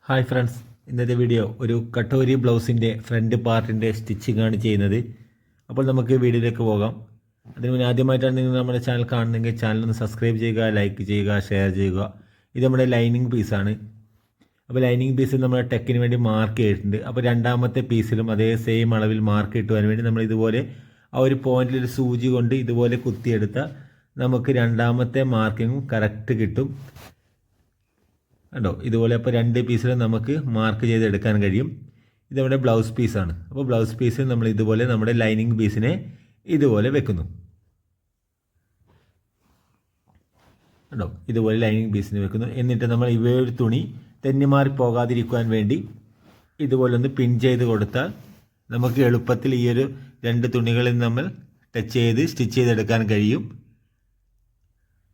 Hi friends, ഇന്നത്തെ video ഒരു കട്ടോരി ബ്ലൗസിൻ്റെ ഫ്രണ്ട് പാർട്ടിൻ്റെ സ്റ്റിച്ചിങ് ആണ് ചെയ്യുന്നത്. അപ്പോൾ നമുക്ക് വീഡിയോയിലേക്ക് പോകാം. അതിന് മുന്നേ ആദ്യമായിട്ടാണ് നിങ്ങൾ നമ്മുടെ ചാനൽ കാണുന്നതെങ്കിൽ ചാനലൊന്ന് സബ്സ്ക്രൈബ് ചെയ്യുക, ലൈക്ക് ചെയ്യുക, ഷെയർ ചെയ്യുക. ഇത് നമ്മുടെ ലൈനിങ് പീസാണ്. അപ്പോൾ ലൈനിങ് പീസിൽ നമ്മൾ ടെക്കിന് വേണ്ടി മാർക്ക് ചെയ്തിട്ടുണ്ട്. അപ്പോൾ രണ്ടാമത്തെ പീസിലും അതേ സെയിം അളവിൽ മാർക്ക് കിട്ടുവാൻ വേണ്ടി നമ്മൾ ഇതുപോലെ ആ ഒരു പോയിന്റിൽ ഒരു സൂചി കൊണ്ട് ഇതുപോലെ കുത്തിയെടുത്താൽ നമുക്ക് രണ്ടാമത്തെ മാർക്കിങ്ങും കറക്റ്റ് കിട്ടും. കണ്ടോ, ഇതുപോലെ അപ്പോൾ രണ്ട് പീസിൽ നമുക്ക് മാർക്ക് ചെയ്തെടുക്കാൻ കഴിയും. ഇത് നമ്മുടെ ബ്ലൗസ് പീസാണ്. അപ്പോൾ ബ്ലൗസ് പീസിൽ നമ്മൾ ഇതുപോലെ നമ്മുടെ ലൈനിങ് പീസിനെ ഇതുപോലെ വെക്കുന്നു. കണ്ടോ, ഇതുപോലെ ലൈനിങ് പീസിന് വെക്കുന്നു. എന്നിട്ട് നമ്മൾ ഇവയൊരു തുണി തെന്നിമാറി പോകാതിരിക്കുവാൻ വേണ്ടി ഇതുപോലെ ഒന്ന് പിൻ ചെയ്ത് കൊടുത്താൽ നമുക്ക് എളുപ്പത്തിൽ ഈ ഒരു രണ്ട് തുണികളിൽ നമ്മൾ ടച്ച് ചെയ്ത് സ്റ്റിച്ച് ചെയ്തെടുക്കാൻ കഴിയും.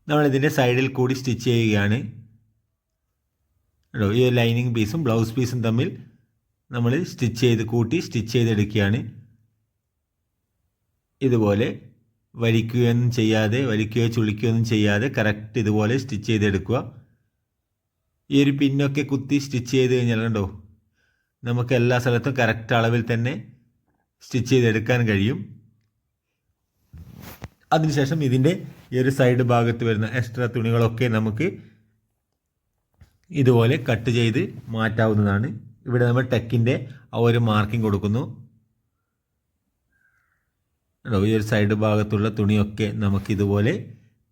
നമ്മളിതിൻ്റെ സൈഡിൽ കൂടി സ്റ്റിച്ച് ചെയ്യുകയാണ്. ഈ ലൈനിങ് പീസും ബ്ലൗസ് പീസും തമ്മിൽ നമ്മൾ സ്റ്റിച്ച് ചെയ്തെടുക്കുകയാണ്. ഇതുപോലെ വലിക്കുകയൊന്നും ചെയ്യാതെ, വലിക്കുകയോ ചുളിക്കുകയൊന്നും ചെയ്യാതെ കറക്റ്റ് ഇതുപോലെ സ്റ്റിച്ച് ചെയ്തെടുക്കുക. ഈ ഒരു പിന്നൊക്കെ കുത്തി സ്റ്റിച്ച് ചെയ്ത് കഴിഞ്ഞാൽ കണ്ടോ, നമുക്ക് എല്ലാ സ്ഥലത്തും കറക്റ്റ് അളവിൽ തന്നെ സ്റ്റിച്ച് ചെയ്തെടുക്കാൻ കഴിയും. അതിനുശേഷം ഇതിൻ്റെ ഈ ഒരു സൈഡ് ഭാഗത്ത് വരുന്ന എക്സ്ട്രാ തുണികളൊക്കെ നമുക്ക് ഇതുപോലെ കട്ട് ചെയ്ത് മാറ്റാവുന്നതാണ്. ഇവിടെ നമ്മൾ ടെക്കിൻ്റെ ആ ഒരു മാർക്കിംഗ് കൊടുക്കുന്നു. ഈ ഒരു സൈഡ് ഭാഗത്തുള്ള തുണിയൊക്കെ നമുക്കിതുപോലെ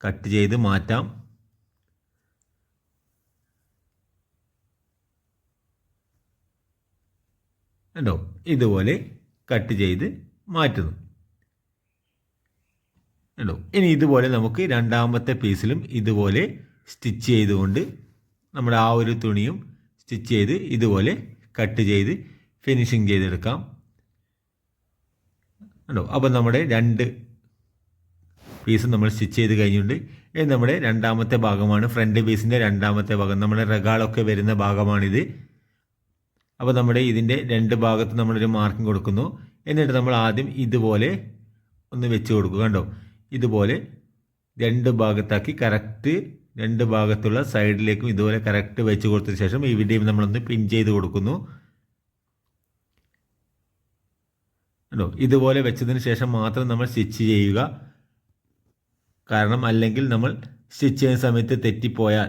കട്ട് ചെയ്ത് മാറ്റാം. കണ്ടോ, ഇതുപോലെ കട്ട് ചെയ്ത് മാറ്റുന്നു. കണ്ടോ, ഇനി ഇതുപോലെ നമുക്ക് രണ്ടാമത്തെ പീസിലും ഇതുപോലെ സ്റ്റിച്ച് ചെയ്തുകൊണ്ട് നമ്മുടെ ആ ഒരു തുണിയും സ്റ്റിച്ച് ചെയ്ത് ഇതുപോലെ കട്ട് ചെയ്ത് ഫിനിഷിങ് ചെയ്തെടുക്കാം. കണ്ടോ, അപ്പോൾ നമ്മുടെ രണ്ട് പീസ് നമ്മൾ സ്റ്റിച്ച് ചെയ്ത് കഴിഞ്ഞിട്ടുണ്ട്. ഇത് നമ്മുടെ രണ്ടാമത്തെ ഭാഗമാണ്, ഫ്രണ്ട് പീസിൻ്റെ രണ്ടാമത്തെ ഭാഗം, നമ്മുടെ റഗാളൊക്കെ വരുന്ന ഭാഗമാണിത്. അപ്പോൾ നമ്മുടെ ഇതിൻ്റെ രണ്ട് ഭാഗത്ത് നമ്മളൊരു മാർക്കിംഗ് കൊടുക്കുന്നു. എന്നിട്ട് നമ്മൾ ആദ്യം ഇതുപോലെ ഒന്ന് വെച്ച് കൊടുക്കുക. കണ്ടോ, ഇതുപോലെ രണ്ട് ഭാഗത്താക്കി കറക്റ്റ് രണ്ട് ഭാഗത്തുള്ള സൈഡിലേക്കും ഇതുപോലെ കറക്റ്റ് വെച്ച് കൊടുത്തതിന് ശേഷം ഇവിടെയും നമ്മളൊന്ന് പിൻ ചെയ്ത് കൊടുക്കുന്നു. കണ്ടോ, ഇതുപോലെ വെച്ചതിന് ശേഷം മാത്രം നമ്മൾ സ്റ്റിച്ച് ചെയ്യുക. കാരണം അല്ലെങ്കിൽ നമ്മൾ സ്റ്റിച്ച് ചെയ്യുന്ന സമയത്ത് തെറ്റിപ്പോയാൽ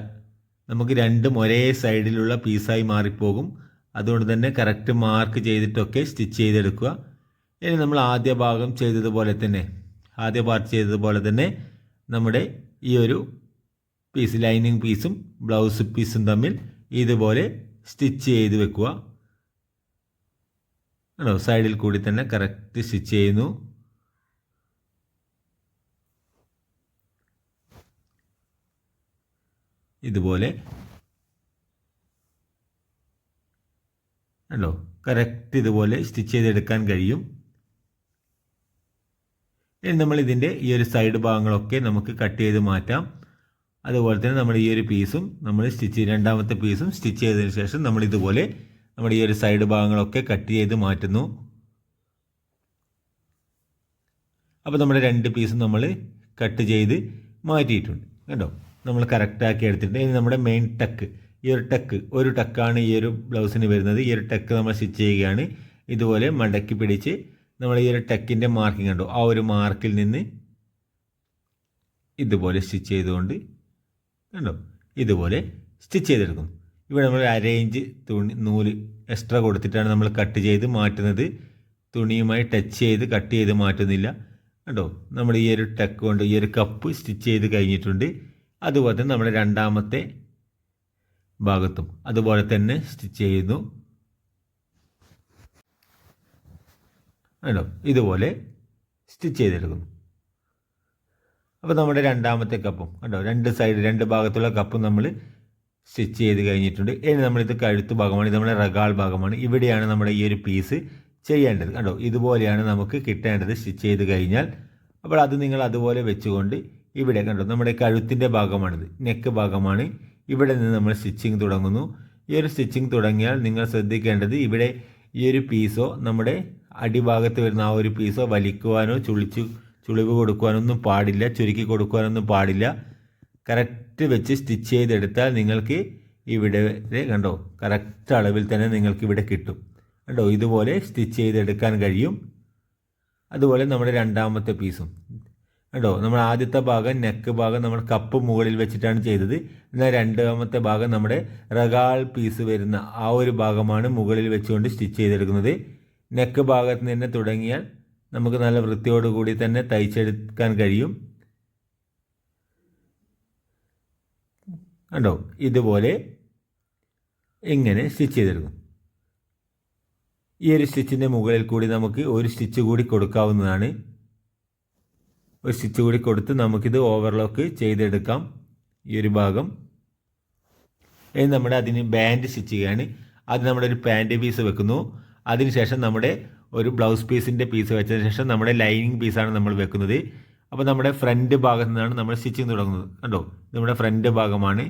നമുക്ക് രണ്ടും ഒരേ സൈഡിലുള്ള പീസായി മാറിപ്പോകും. അതുകൊണ്ട് തന്നെ കറക്റ്റ് മാർക്ക് ചെയ്തിട്ടൊക്കെ സ്റ്റിച്ച് ചെയ്തെടുക്കുക. ഇനി നമ്മൾ ആദ്യ പാർട്ട് ചെയ്തതുപോലെ തന്നെ നമ്മുടെ ഈ ഒരു പീസ് ലൈനിങ് പീസും ബ്ലൗസ് പീസും തമ്മിൽ ഇതുപോലെ സ്റ്റിച്ച് ചെയ്ത് വെക്കുക. ആണോ, സൈഡിൽ കൂടി തന്നെ കറക്റ്റ് സ്റ്റിച്ച് ചെയ്യുന്നു. ഇതുപോലെ ആണോ, കറക്റ്റ് ഇതുപോലെ സ്റ്റിച്ച് ചെയ്തെടുക്കാൻ കഴിയും. ഇനി നമ്മൾ ഇതിൻ്റെ ഈ ഒരു സൈഡ് ഭാഗങ്ങളൊക്കെ നമുക്ക് കട്ട് ചെയ്ത് മാറ്റാം. അതുപോലെ തന്നെ നമ്മൾ ഈ ഒരു പീസും നമ്മൾ രണ്ടാമത്തെ പീസും സ്റ്റിച്ച് ചെയ്തതിന് ശേഷം നമ്മൾ ഇതുപോലെ നമ്മുടെ ഈ ഒരു സൈഡ് ഭാഗങ്ങളൊക്കെ കട്ട് ചെയ്ത് മാറ്റുന്നു. അപ്പോൾ നമ്മുടെ രണ്ട് പീസും നമ്മൾ കട്ട് ചെയ്ത് മാറ്റിയിട്ടുണ്ട്. കേട്ടോ, നമ്മൾ കറക്റ്റാക്കി എടുത്തിട്ടുണ്ട്. ഇനി നമ്മുടെ മെയിൻ ടക്ക്, ഈ ഒരു ടക്കാണ് ഈ ഒരു ബ്ലൗസിന് വരുന്നത്. ഈ ഒരു ടക്ക് നമ്മൾ സ്റ്റിച്ച് ചെയ്യുകയാണ്. ഇതുപോലെ മടക്കി പിടിച്ച് നമ്മൾ ഈ ഒരു ടക്കിൻ്റെ മാർക്കിംഗ് കണ്ടോ, ആ ഒരു മാർക്കിൽ നിന്ന് ഇതുപോലെ സ്റ്റിച്ച് ചെയ്തുകൊണ്ട് കണ്ടോ ഇതുപോലെ സ്റ്റിച്ച് ചെയ്തെടുക്കും. ഇവിടെ നമ്മൾ അരയിഞ്ച് നൂല് എക്സ്ട്രാ കൊടുത്തിട്ടാണ് നമ്മൾ കട്ട് ചെയ്ത് മാറ്റുന്നത്. തുണിയുമായി ടച്ച് ചെയ്ത് കട്ട് ചെയ്ത് മാറ്റുന്നില്ല. കണ്ടോ, നമ്മൾ ഈ ഒരു ടക്ക് കൊണ്ട് ഈ ഒരു കപ്പ് സ്റ്റിച്ച് ചെയ്ത് കഴിഞ്ഞിട്ടുണ്ട്. അതുപോലെ തന്നെ നമ്മുടെ രണ്ടാമത്തെ ഭാഗത്തും അതുപോലെ തന്നെ സ്റ്റിച്ച് ചെയ്യുന്നു. കണ്ടോ, ഇതുപോലെ സ്റ്റിച്ച് ചെയ്തെടുക്കുന്നു. അപ്പോൾ നമ്മുടെ രണ്ടാമത്തെ കപ്പും കണ്ടോ, രണ്ട് ഭാഗത്തുള്ള കപ്പും നമ്മൾ സ്റ്റിച്ച് ചെയ്ത് കഴിഞ്ഞിട്ടുണ്ട്. ഇനി നമ്മളിത് കഴുത്ത് ഭാഗമാണ്, ഇത് നമ്മുടെ റഗാൾ ഭാഗമാണ്. ഇവിടെയാണ് നമ്മുടെ ഈ ഒരു പീസ് ചെയ്യേണ്ടത്. കണ്ടോ, ഇതുപോലെയാണ് നമുക്ക് കിട്ടേണ്ടത് സ്റ്റിച്ച് ചെയ്ത് കഴിഞ്ഞാൽ. അപ്പോൾ അത് നിങ്ങൾ അതുപോലെ വെച്ചുകൊണ്ട് ഇവിടെ കണ്ടോ, നമ്മുടെ കഴുത്തിൻ്റെ ഭാഗമാണിത്, നെക്ക് ഭാഗമാണ്. ഇവിടെ നിന്ന് നമ്മൾ സ്റ്റിച്ചിങ് തുടങ്ങുന്നു. ഈ ഒരു സ്റ്റിച്ചിങ് തുടങ്ങിയാൽ നിങ്ങൾ ശ്രദ്ധിക്കേണ്ടത് ഇവിടെ ഈ ഒരു പീസോ നമ്മുടെ അടിഭാഗത്ത് വരുന്ന ആ ഒരു പീസോ വലിക്കുവാനോ ചുളിവ് കൊടുക്കുവാനൊന്നും പാടില്ല, ചുരുക്കി കൊടുക്കുവാനൊന്നും പാടില്ല. കറക്റ്റ് വെച്ച് സ്റ്റിച്ച് ചെയ്തെടുത്താൽ നിങ്ങൾക്ക് ഇവിടെ കണ്ടോ കറക്റ്റ് അളവിൽ തന്നെ നിങ്ങൾക്ക് ഇവിടെ കിട്ടും. കണ്ടോ ഇതുപോലെ സ്റ്റിച്ച് ചെയ്തെടുക്കാൻ കഴിയും. അതുപോലെ നമ്മുടെ രണ്ടാമത്തെ പീസും കണ്ടോ, നമ്മൾ ആദ്യത്തെ ഭാഗം നെക്ക് ഭാഗം നമ്മൾ കപ്പ് മുകളിൽ വെച്ചിട്ടാണ് ചെയ്തത്. എന്നാൽ രണ്ടാമത്തെ ഭാഗം നമ്മുടെ റഗാൾ പീസ് വരുന്ന ആ ഒരു ഭാഗമാണ് മുകളിൽ വെച്ചുകൊണ്ട് സ്റ്റിച്ച് ചെയ്തെടുക്കുന്നത്. നെക്ക് ഭാഗത്ത് നിന്ന് തുടങ്ങിയാൽ നമുക്ക് നല്ല വൃത്തിയോടുകൂടി തന്നെ തയ്ച്ചെടുക്കാൻ കഴിയും. കണ്ടോ ഇതുപോലെ ഇങ്ങനെ സ്റ്റിച്ച് ചെയ്തെടുക്കും. ഈ ഒരു സ്റ്റിച്ചിൻ്റെ മുകളിൽ കൂടി നമുക്ക് ഒരു സ്റ്റിച്ച് കൂടി കൊടുക്കാവുന്നതാണ്. ഒരു സ്റ്റിച്ച് കൂടി കൊടുത്ത് നമുക്കിത് ഓവർലോക്ക് ചെയ്തെടുക്കാം ഈ ഒരു ഭാഗം. ഇനി നമ്മുടെ അതിന് ബാൻഡ് സ്റ്റിച്ച് ചെയ്യുകയാണ്. അത് നമ്മുടെ ഒരു പാൻറ് പീസ് വെക്കുന്നു. അതിനുശേഷം നമ്മുടെ ഒരു ബ്ലൗസ് പീസിൻ്റെ പീസ് വെച്ചതിന് ശേഷം നമ്മുടെ ലൈനിങ് പീസാണ് നമ്മൾ വെക്കുന്നത്. അപ്പോൾ നമ്മുടെ ഫ്രണ്ട് ഭാഗത്തു നിന്നാണ് നമ്മൾ സ്റ്റിച്ചിങ് തുടങ്ങുന്നത്. കണ്ടോ നമ്മുടെ ഫ്രണ്ട് ഭാഗമാണ്.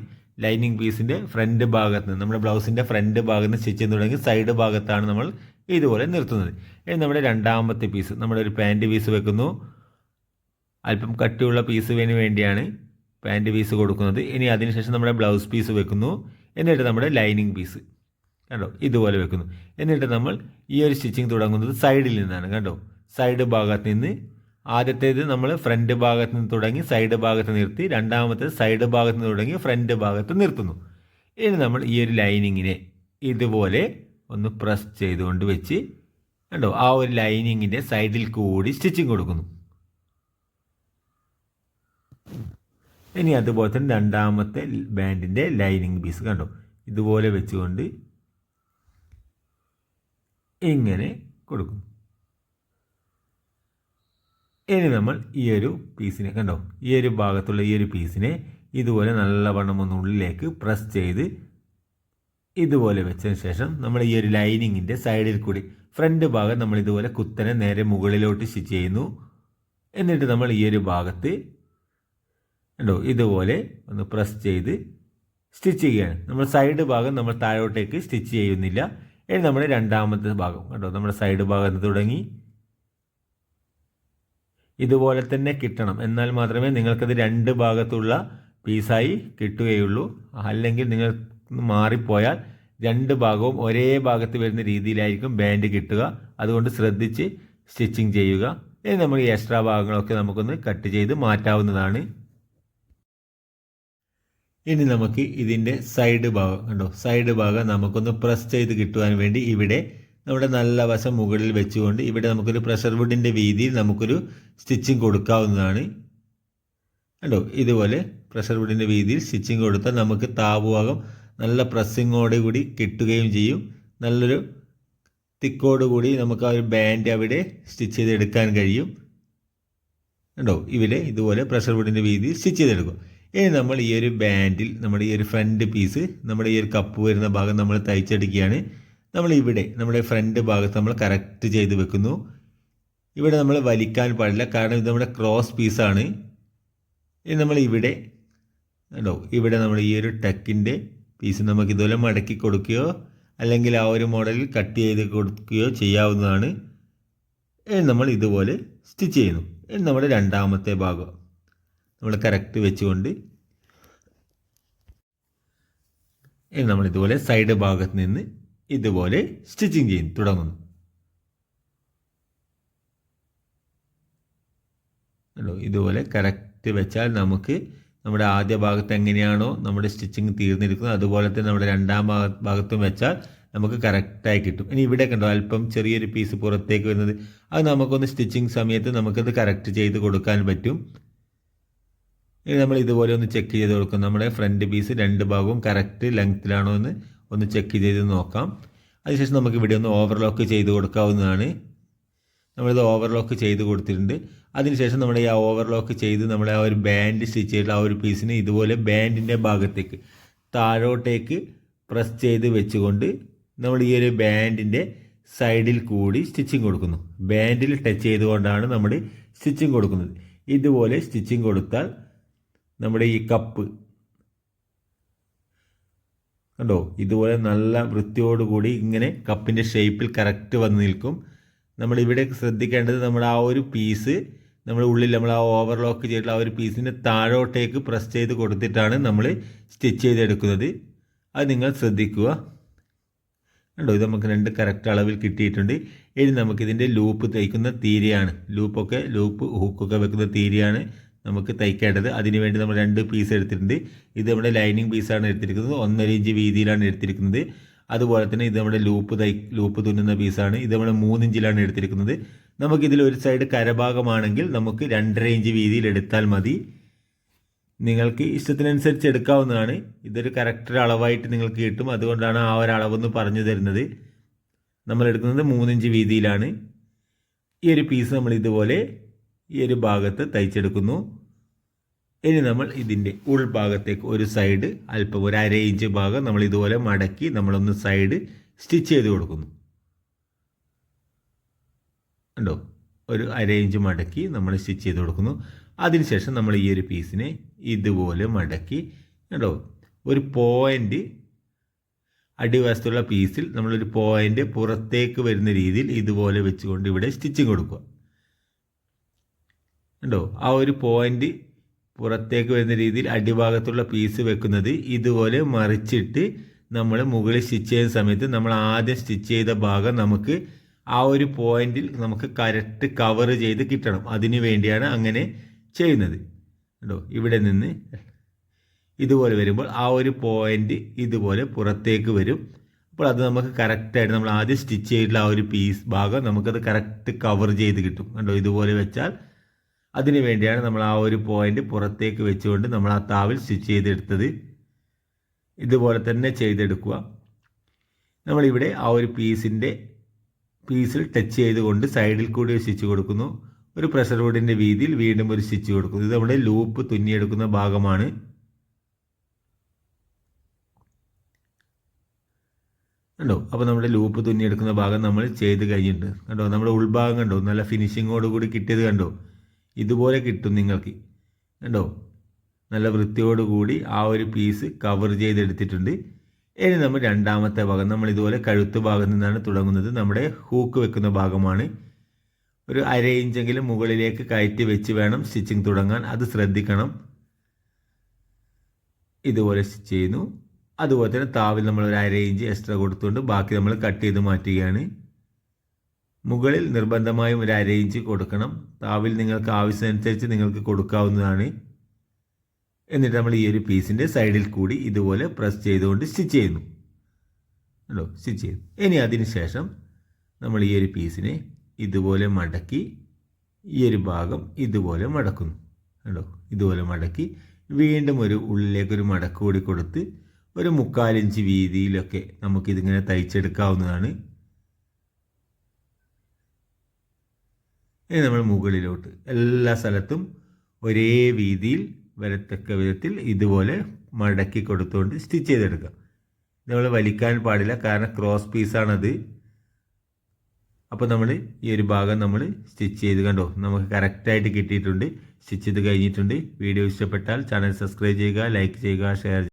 ലൈനിങ് പീസിൻ്റെ ഫ്രണ്ട് ഭാഗത്ത് നിന്ന് നമ്മുടെ ബ്ലൗസിൻ്റെ ഫ്രണ്ട് ഭാഗത്ത് നിന്ന് സ്റ്റിച്ചിങ് തുടങ്ങി സൈഡ് ഭാഗത്താണ് നമ്മൾ ഇതുപോലെ നിർത്തുന്നത്. ഇനി നമ്മുടെ രണ്ടാമത്തെ പീസ് നമ്മുടെ ഒരു പാൻറ് പീസ് വെക്കുന്നു. അല്പം കട്ടിയുള്ള പീസിന് വേണ്ടിയാണ് പാൻറ് പീസ് കൊടുക്കുന്നത്. ഇനി അതിനുശേഷം നമ്മുടെ ബ്ലൗസ് പീസ് വെക്കുന്നു. എന്നിട്ട് നമ്മുടെ ലൈനിങ് പീസ് കണ്ടോ ഇതുപോലെ വെക്കുന്നു. എന്നിട്ട് നമ്മൾ ഈ ഒരു സ്റ്റിച്ചിങ് തുടങ്ങുന്നത് സൈഡിൽ നിന്നാണ്. കണ്ടോ സൈഡ് ഭാഗത്ത് നിന്ന് ആദ്യത്തേത് നമ്മൾ ഫ്രണ്ട് ഭാഗത്ത് നിന്ന് തുടങ്ങി സൈഡ് ഭാഗത്ത് നിർത്തി, രണ്ടാമത്തേത് സൈഡ് ഭാഗത്ത് നിന്ന് തുടങ്ങി ഫ്രണ്ട് ഭാഗത്ത് നിർത്തുന്നു. ഇനി നമ്മൾ ഈ ഒരു ലൈനിങ്ങിനെ ഇതുപോലെ ഒന്ന് പ്രസ് ചെയ്തുകൊണ്ട് വെച്ച് കണ്ടോ ആ ഒരു ലൈനിങ്ങിൻ്റെ സൈഡിൽ കൂടി സ്റ്റിച്ചിങ് കൊടുക്കുന്നു. ഇനി അതുപോലെ തന്നെ രണ്ടാമത്തെ ബാൻഡിൻ്റെ ലൈനിങ് പീസ് കണ്ടോ ഇതുപോലെ വെച്ചുകൊണ്ട് ഇങ്ങനെ കൊടുക്കും. ഇനി നമ്മൾ ഈ ഒരു പീസിനെ കണ്ടോ ഈ ഒരു ഭാഗത്തുള്ള ഈ ഒരു പീസിനെ ഇതുപോലെ നല്ലവണ്ണം ഒന്ന് ഉള്ളിലേക്ക് പ്രസ് ചെയ്ത് ഇതുപോലെ വെച്ചതിന് ശേഷം നമ്മൾ ഈ ഒരു ലൈനിങ്ങിൻ്റെ സൈഡിൽ കൂടി ഫ്രണ്ട് ഭാഗം നമ്മൾ ഇതുപോലെ കുത്തനെ നേരെ മുകളിലോട്ട് സ്റ്റിച്ച് ചെയ്യുന്നു. എന്നിട്ട് നമ്മൾ ഈ ഒരു ഭാഗത്ത് കണ്ടോ ഇതുപോലെ ഒന്ന് പ്രസ് ചെയ്ത് സ്റ്റിച്ച് ചെയ്യുകയാണ്. നമ്മൾ സൈഡ് ഭാഗം നമ്മൾ താഴോട്ടേക്ക് സ്റ്റിച്ച് ചെയ്യുന്നില്ല. ഇനി നമ്മുടെ രണ്ടാമത്തെ ഭാഗം കണ്ടോ നമ്മുടെ സൈഡ് ഭാഗത്ത് തുടങ്ങി ഇതുപോലെ തന്നെ കിട്ടണം. എന്നാൽ മാത്രമേ നിങ്ങൾക്കത് രണ്ട് ഭാഗത്തുള്ള പീസായി കിട്ടുകയുള്ളൂ. അല്ലെങ്കിൽ നിങ്ങൾ മാറിപ്പോയാൽ രണ്ട് ഭാഗവും ഒരേ ഭാഗത്ത് വരുന്ന രീതിയിലായിരിക്കും ബാൻഡ് കിട്ടുക. അതുകൊണ്ട് ശ്രദ്ധിച്ച് സ്റ്റിച്ചിങ് ചെയ്യുക. ഇനി നമ്മൾ ഈ എക്സ്ട്രാ ഭാഗങ്ങളൊക്കെ നമുക്കൊന്ന് കട്ട് ചെയ്ത് മാറ്റാവുന്നതാണ്. ഇനി നമുക്ക് ഇതിൻ്റെ സൈഡ് ഭാഗം കണ്ടോ സൈഡ് ഭാഗം നമുക്കൊന്ന് പ്രസ് ചെയ്ത് കിട്ടുവാൻ വേണ്ടി ഇവിടെ നമ്മുടെ നല്ല വശം മുകളിൽ വെച്ചുകൊണ്ട് ഇവിടെ നമുക്കൊരു പ്രഷർ വുഡിൻ്റെ വീതിയിൽ നമുക്കൊരു സ്റ്റിച്ചിങ് കൊടുക്കാവുന്നതാണ്. കണ്ടോ ഇതുപോലെ പ്രഷർ വുഡിൻ്റെ വീതിയിൽ സ്റ്റിച്ചിങ് കൊടുത്താൽ നമുക്ക് താപുഭാഗം നല്ല പ്രസ്സിങ്ങോട് കൂടി കിട്ടുകയും ചെയ്യും. നല്ലൊരു തിക്കോട് കൂടി നമുക്ക് ആ ഒരു ബാൻഡ് അവിടെ സ്റ്റിച്ച് ചെയ്തെടുക്കാൻ കഴിയും. കണ്ടോ ഇവിടെ ഇതുപോലെ പ്രഷർ വുഡിൻ്റെ വീതിയിൽ സ്റ്റിച്ച് ചെയ്തെടുക്കും. ഇനി നമ്മൾ ഈ ഒരു ബാൻഡിൽ നമ്മുടെ ഈ ഒരു ഫ്രണ്ട് പീസ് നമ്മുടെ ഈ ഒരു കപ്പ് വരുന്ന ഭാഗം നമ്മൾ തയ്ച്ചെടുക്കുകയാണ്. നമ്മൾ ഇവിടെ നമ്മുടെ ഫ്രണ്ട് ഭാഗത്ത് നമ്മൾ കറക്റ്റ് ചെയ്ത് വെക്കുന്നു. ഇവിടെ നമ്മൾ വലിക്കാൻ പാടില്ല, കാരണം ഇത് നമ്മുടെ ക്രോസ് പീസാണ്. ഇനി നമ്മൾ ഇവിടെ കണ്ടോ ഇവിടെ നമ്മൾ ഈ ഒരു ടെക്കിൻ്റെ പീസ് നമുക്ക് ഇതുപോലെ മടക്കി കൊടുക്കുകയോ അല്ലെങ്കിൽ ആ ഒരു മോഡലിൽ കട്ട് ചെയ്ത് കൊടുക്കുകയോ ചെയ്യാവുന്നതാണ്. ഇനി നമ്മൾ ഇതുപോലെ സ്റ്റിച്ച് ചെയ്യുന്നു. ഇനി നമ്മുടെ രണ്ടാമത്തെ ഭാഗം നമ്മൾ കറക്റ്റ് വെച്ചുകൊണ്ട് ഇനി നമ്മൾ ഇതുപോലെ സൈഡ് ഭാഗത്ത് നിന്ന് ഇതുപോലെ സ്റ്റിച്ചിങ് ചെയ്ത് തുടങ്ങുന്നു. ഇതുപോലെ കറക്റ്റ് വെച്ചാൽ നമുക്ക് നമ്മുടെ ആദ്യ ഭാഗത്ത് എങ്ങനെയാണോ നമ്മുടെ സ്റ്റിച്ചിങ് തീർന്നിരിക്കുന്നത് അതുപോലെ തന്നെ നമ്മുടെ രണ്ടാം ഭാഗത്തും വെച്ചാൽ നമുക്ക് കറക്റ്റായി കിട്ടും. ഇനി ഇവിടെ കണ്ടോ അല്പം ചെറിയൊരു പീസ് പുറത്തേക്ക് വരുന്നത്, അത് നമുക്കൊന്ന് സ്റ്റിച്ചിങ് സമയത്ത് നമുക്കത് കറക്റ്റ് ചെയ്ത് കൊടുക്കാൻ പറ്റും. ഇനി നമ്മൾ ഇതുപോലെ ഒന്ന് ചെക്ക് ചെയ്ത് കൊടുക്കും. നമ്മുടെ ഫ്രണ്ട് പീസ് രണ്ട് ഭാഗവും കറക്റ്റ് ലെങ്ത്തിലാണോ എന്ന് ഒന്ന് ചെക്ക് ചെയ്ത് നോക്കാം. അതിനുശേഷം നമുക്ക് ഇവിടെ ഒന്ന് ഓവർലോക്ക് ചെയ്ത് കൊടുക്കാവുന്നതാണ്. നമ്മളിത് ഓവർലോക്ക് ചെയ്ത് കൊടുത്തിട്ടുണ്ട്. അതിനുശേഷം നമ്മുടെ ഈ ഓവർലോക്ക് ചെയ്ത് നമ്മുടെ ആ ഒരു ബാൻഡ് സ്റ്റിച്ച് ചെയ്തിട്ടുള്ള ആ ഒരു പീസിന് ഇതുപോലെ ബാൻഡിൻ്റെ ഭാഗത്തേക്ക് താഴോട്ടേക്ക് പ്രസ് ചെയ്ത് വെച്ചുകൊണ്ട് നമ്മൾ ഈ ഒരു ബാൻഡിൻ്റെ സൈഡിൽ കൂടി സ്റ്റിച്ചിങ് കൊടുക്കുന്നു. ബാൻഡിൽ ടച്ച് ചെയ്തുകൊണ്ടാണ് നമ്മൾ സ്റ്റിച്ചിങ് കൊടുക്കുന്നത്. ഇതുപോലെ സ്റ്റിച്ചിങ് കൊടുത്താൽ നമ്മുടെ ഈ കപ്പ് കണ്ടോ ഇതുപോലെ നല്ല വൃത്തിയോടുകൂടി ഇങ്ങനെ കപ്പിൻ്റെ ഷേപ്പിൽ കറക്റ്റ് വന്ന് നിൽക്കും. നമ്മളിവിടെ ശ്രദ്ധിക്കേണ്ടത് നമ്മുടെ ആ ഒരു പീസ് നമ്മൾ ഉള്ളിൽ നമ്മൾ ആ ഓവർലോക്ക് ചെയ്തിട്ടുള്ള ആ ഒരു പീസിന് താഴോട്ടേക്ക് പ്രസ് ചെയ്ത് കൊടുത്തിട്ടാണ് നമ്മൾ സ്റ്റിച്ച് ചെയ്തെടുക്കുന്നത്. അത് നിങ്ങൾ ശ്രദ്ധിക്കുക. കണ്ടോ, ഇത് നമുക്ക് 2 കറക്റ്റ് അളവിൽ കിട്ടിയിട്ടുണ്ട്. ഇനി നമുക്കിതിൻ്റെ ലൂപ്പ് തയ്ക്കുന്ന തീരെയാണ്, ലൂപ്പ് ഹൂക്കൊക്കെ വെക്കുന്ന തീരെയാണ് നമുക്ക് തയ്ക്കേണ്ടത്. അതിനുവേണ്ടി നമ്മൾ 2 പീസ് എടുത്തിട്ടുണ്ട്. ഇത് നമ്മുടെ ലൈനിങ് പീസാണ് എടുത്തിരിക്കുന്നത്, 1.5 ഇഞ്ച് വീതിയിലാണ് എടുത്തിരിക്കുന്നത്. അതുപോലെ തന്നെ ഇത് നമ്മുടെ ലൂപ്പ് തുന്നുന്ന പീസാണ്, ഇത് നമ്മൾ 3 ഇഞ്ചിലാണ് എടുത്തിരിക്കുന്നത്. നമുക്കിതിൽ ഒരു സൈഡ് കരഭാഗമാണെങ്കിൽ നമുക്ക് 2.5 ഇഞ്ച് വീതിയിൽ എടുത്താൽ മതി. നിങ്ങൾക്ക് ഇഷ്ടത്തിനനുസരിച്ച് എടുക്കാവുന്നതാണ്. ഇതൊരു കറക്റ്റ് അളവായിട്ട് നിങ്ങൾക്ക് കിട്ടും, അതുകൊണ്ടാണ് ആ ഒരു അളവെന്ന് പറഞ്ഞു തരുന്നത്. നമ്മൾ എടുക്കുന്നത് 3 ഇഞ്ച് വീതിയിലാണ്. ഈ ഒരു പീസ് നമ്മൾ ഇതുപോലെ ഈ ഒരു ഭാഗത്ത് തയ്ച്ചെടുക്കുന്നു. ഇനി നമ്മൾ ഇതിൻ്റെ ഉൾഭാഗത്തേക്ക് ഒരു സൈഡ് അല്പം ഒരു 1/2 ഇഞ്ച് ഭാഗം നമ്മൾ ഇതുപോലെ മടക്കി നമ്മളൊന്ന് സൈഡ് സ്റ്റിച്ച് ചെയ്ത് കൊടുക്കുന്നു. കണ്ടോ, ഒരു 1/2 ഇഞ്ച് മടക്കി നമ്മൾ സ്റ്റിച്ച് ചെയ്ത് കൊടുക്കുന്നു. അതിനുശേഷം നമ്മൾ ഈ ഒരു പീസിനെ ഇതുപോലെ മടക്കി, കണ്ടോ, ഒരു പോയിൻ്റ് അടിവശത്തുള്ള പീസിൽ നമ്മളൊരു പോയിൻ്റ് പുറത്തേക്ക് വരുന്ന രീതിയിൽ ഇതുപോലെ വെച്ചുകൊണ്ട് ഇവിടെ സ്റ്റിച്ചിങ് കൊടുക്കുക. കണ്ടോ, ആ ഒരു പോയിൻ്റ് പുറത്തേക്ക് വരുന്ന രീതിയിൽ അടിഭാഗത്തുള്ള പീസ് വെക്കുന്നത് ഇതുപോലെ മറിച്ചിട്ട് നമ്മൾ മുകളിൽ സ്റ്റിച്ച് ചെയ്യുന്ന സമയത്ത് നമ്മൾ ആദ്യം സ്റ്റിച്ച് ചെയ്ത ഭാഗം നമുക്ക് ആ ഒരു പോയിന്റിൽ നമുക്ക് കറക്റ്റ് കവർ ചെയ്ത് കിട്ടണം. അതിനു വേണ്ടിയാണ് അങ്ങനെ ചെയ്യുന്നത്. കണ്ടോ, ഇവിടെ നിന്ന് ഇതുപോലെ വരുമ്പോൾ ആ ഒരു പോയിന്റ് ഇതുപോലെ പുറത്തേക്ക് വരും. അപ്പോൾ അത് നമുക്ക് കറക്റ്റായിട്ട് നമ്മൾ ആദ്യം സ്റ്റിച്ച് ചെയ്തിട്ടുള്ള ആ ഒരു ഭാഗം നമുക്കത് കറക്റ്റ് കവർ ചെയ്ത് കിട്ടും. കണ്ടോ, ഇതുപോലെ വെച്ചാൽ അതിനു വേണ്ടിയാണ് നമ്മൾ ആ ഒരു പോയിന്റ് പുറത്തേക്ക് വെച്ചുകൊണ്ട് നമ്മൾ ആ താവിൽ സ്റ്റിച്ച് ചെയ്തെടുത്തത്. ഇതുപോലെ തന്നെ ചെയ്തെടുക്കുക. നമ്മളിവിടെ ആ ഒരു പീസിൽ ടച്ച് ചെയ്തുകൊണ്ട് സൈഡിൽ കൂടി സ്റ്റിച്ച് കൊടുക്കുന്നു. ഒരു പ്രഷർ വുഡിൻ്റെ വീതിയിൽ വീണ്ടും ഒരു സ്റ്റിച്ച് കൊടുക്കുന്നു. ഇത് നമ്മുടെ ലൂപ്പ് തുന്നിയെടുക്കുന്ന ഭാഗമാണ്. കണ്ടോ, അപ്പോൾ നമ്മുടെ ലൂപ്പ് തുന്നിയെടുക്കുന്ന ഭാഗം നമ്മൾ ചെയ്ത് കഴിഞ്ഞിട്ടുണ്ട്. കണ്ടോ, നമ്മുടെ ഉൾഭാഗം കണ്ടോ, നല്ല ഫിനിഷിങ്ങോട് കൂടി കിട്ടിയത് കണ്ടോ, ഇതുപോലെ കിട്ടും നിങ്ങൾക്ക്. കണ്ടോ, നല്ല വൃത്തിയോടുകൂടി ആ ഒരു പീസ് കവർ ചെയ്തെടുത്തിട്ടുണ്ട്. ഇനി നമ്മൾ രണ്ടാമത്തെ ഭാഗം നമ്മൾ ഇതുപോലെ കഴുത്ത് ഭാഗത്ത് നിന്നാണ് തുടങ്ങുന്നത്. നമ്മുടെ ഹൂക്ക് വെക്കുന്ന ഭാഗമാണ്. ഒരു 1/2 ഇഞ്ചെങ്കിലും മുകളിലേക്ക് കയറ്റി വെച്ച് വേണം സ്റ്റിച്ചിങ് തുടങ്ങാൻ, അത് ശ്രദ്ധിക്കണം. ഇതുപോലെ സ്റ്റിച്ച് ചെയ്യുന്നു. അതുപോലെ തന്നെ താവിൽ നമ്മൾ ഒരു 1/2 ഇഞ്ച് എക്സ്ട്രാ കൊടുത്തുകൊണ്ട് ബാക്കി നമ്മൾ കട്ട് ചെയ്ത് മാറ്റുകയാണ്. മുകളിൽ നിർബന്ധമായും ഒരു 1/2 ഇഞ്ച് കൊടുക്കണം. താവിൽ നിങ്ങൾക്ക് ആവശ്യമനുസരിച്ച് നിങ്ങൾക്ക് കൊടുക്കാവുന്നതാണ്. എന്നിട്ട് നമ്മൾ ഈ ഒരു പീസിൻ്റെ സൈഡിൽ കൂടി ഇതുപോലെ പ്രസ് ചെയ്തുകൊണ്ട് സ്റ്റിച്ച് ചെയ്യുന്നു. കണ്ടോ, സ്റ്റിച്ച് ചെയ്തു. ഇനി അതിന് ശേഷം നമ്മൾ ഈ ഒരു പീസിനെ ഇതുപോലെ മടക്കി ഈ ഒരു ഭാഗം ഇതുപോലെ മടക്കുന്നു. കണ്ടോ, ഇതുപോലെ മടക്കി വീണ്ടും ഒരു ഉള്ളിലേക്കൊരു മടക്ക് കൂടി കൊടുത്ത് ഒരു 3/4 ഇഞ്ച് വീതിയിലൊക്കെ നമുക്കിതിങ്ങനെ തയ്ച്ചെടുക്കാവുന്നതാണ്. ഇനി നമ്മൾ മുകളിലോട്ട് എല്ലാ സ്ഥലത്തും ഒരേ വീതിയിൽ വരത്തക്ക വിധത്തിൽ ഇതുപോലെ മടക്കി കൊടുത്തുകൊണ്ട് സ്റ്റിച്ച് ചെയ്തെടുക്കാം. നമ്മൾ വലിക്കാൻ പാടില്ല, കാരണം ക്രോസ് പീസാണത്. അപ്പോൾ നമ്മൾ ഈ ഒരു ഭാഗം നമ്മൾ സ്റ്റിച്ച് ചെയ്ത് കണ്ടോ, നമുക്ക് കറക്റ്റായിട്ട് കിട്ടിയിട്ടുണ്ട്. സ്റ്റിച്ച് ചെയ്ത് കഴിഞ്ഞിട്ടുണ്ട്. വീഡിയോ ഇഷ്ടപ്പെട്ടാൽ ചാനൽ സബ്സ്ക്രൈബ് ചെയ്യുക, ലൈക്ക് ചെയ്യുക, ഷെയർ ചെയ്യുക.